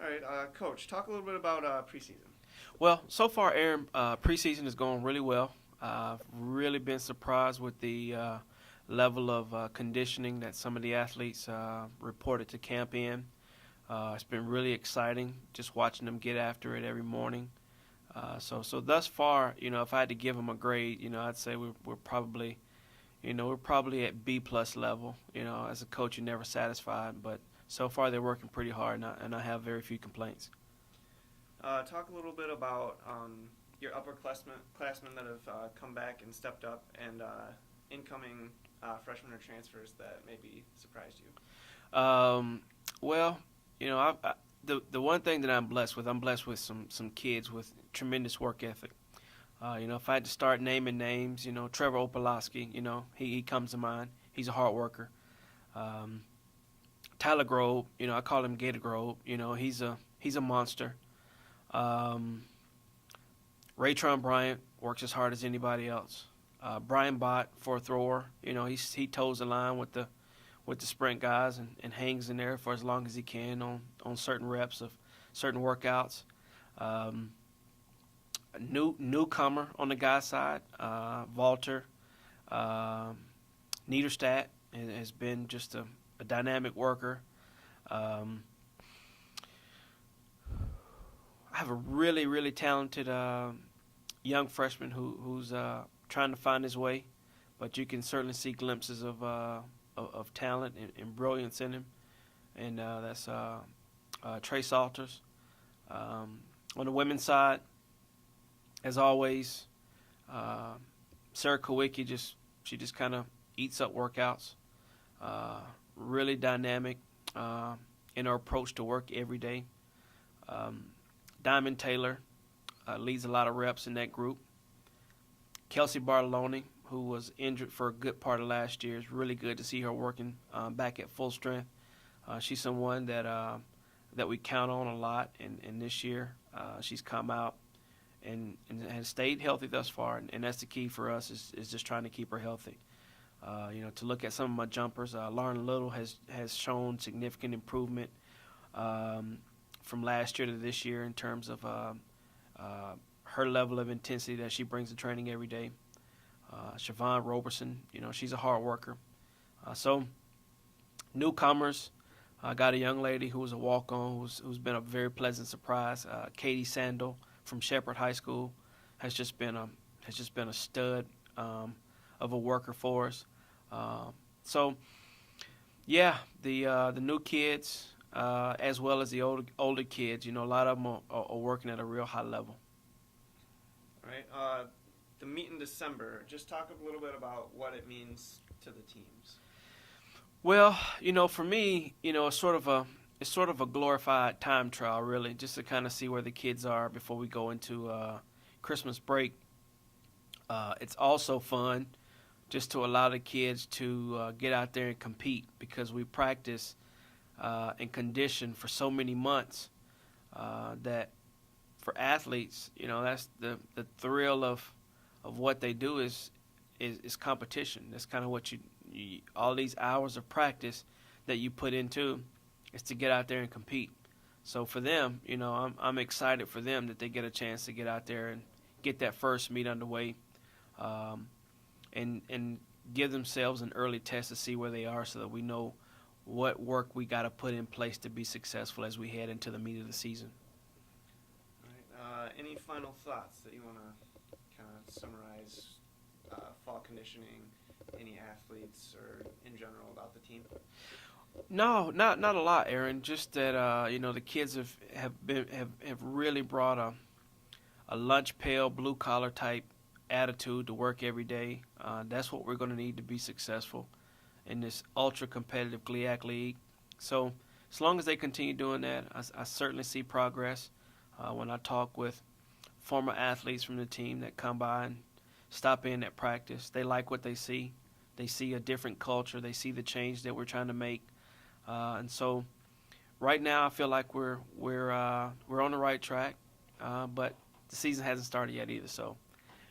All right, Coach, talk a little bit about preseason. Well, so far, Aaron, preseason is going really well. Really been surprised with the level of conditioning that some of the athletes reported to camp in. It's been really exciting just watching them get after it every morning. So thus far, if I had to give them a grade, I'd say we're probably, we're probably at B plus level. As a coach, you're never satisfied, but so far they're working pretty hard, and I have very few complaints. Talk a little bit about your classmen that have come back and stepped up, and incoming freshmen or transfers that maybe surprised you. Well, the one thing that I'm blessed with some kids with tremendous work ethic. If I had to start naming names, Trevor Opolowski, he comes to mind. He's a hard worker. Um, Tyler Grove, I call him Gator Grove. He's a monster. Um, Raytron Bryant works as hard as anybody else. Brian Bott for a thrower, he toes the line with the sprint guys and hangs in there for as long as he can on certain reps of certain workouts. Um, a newcomer on the guy side, Walter uh, Niederstadt has been just a dynamic worker. Um, I have a really really talented young freshman who's trying to find his way, but you can certainly see glimpses of talent and brilliance in him, and that's Trey Salters. Um, on the women's side, as always, uh, Sarah Kowicki she just kind of eats up workouts. Uh, Really dynamic uh, in her approach to work every day. Um, Diamond Taylor leads a lot of reps in that group. Kelsey Bartolone, who was injured for a good part of last year, it's really good to see her working back at full strength. She's someone that we count on a lot, and this year she's come out and has stayed healthy thus far, and that's the key for us is just trying to keep her healthy. To look at some of my jumpers, Lauren Little has shown significant improvement um, from last year to this year in terms of her level of intensity that she brings to training every day. Siobhan Roberson, she's a hard worker. So newcomers, I got a young lady who was a walk-on who's been a very pleasant surprise. Katie Sandel from Shepherd High School has just been a stud of a worker for us. So yeah, the new kids as well as the older kids, a lot of them are working at a real high level. All right, the meet in December. Just talk a little bit about what it means to the teams. Well, for me, it's sort of a glorified time trial, really, just to kind of see where the kids are before we go into Christmas break. It's also fun just to allow the kids to get out there and compete because we practice and condition for so many months that for athletes, that's the thrill of what they do is competition. That's kind of what you all these hours of practice that you put into is to get out there and compete. So for them, I'm excited for them that they get a chance to get out there and get that first meet underway, um, and give themselves an early test to see where they are, so that we know what work we got to put in place to be successful as we head into the meat of the season. All right, any final thoughts that you want to kind of summarize fall conditioning, any athletes, or in general about the team? No, not a lot, Aaron. Just that the kids have really brought a lunch pail, blue collar type attitude to work every day. That's what we're going to need to be successful in this ultra competitive GLIAC league. So as long as they continue doing that, I certainly see progress. When I talk with former athletes from the team that come by and stop in at practice, they like what they see. They see a different culture. They see the change that we're trying to make, and so right now I feel like we're on the right track, but the season hasn't started yet either. So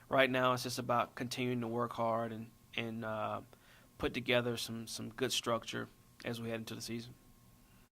right now it's just about continuing to work hard and put together some good structure as we head into the season.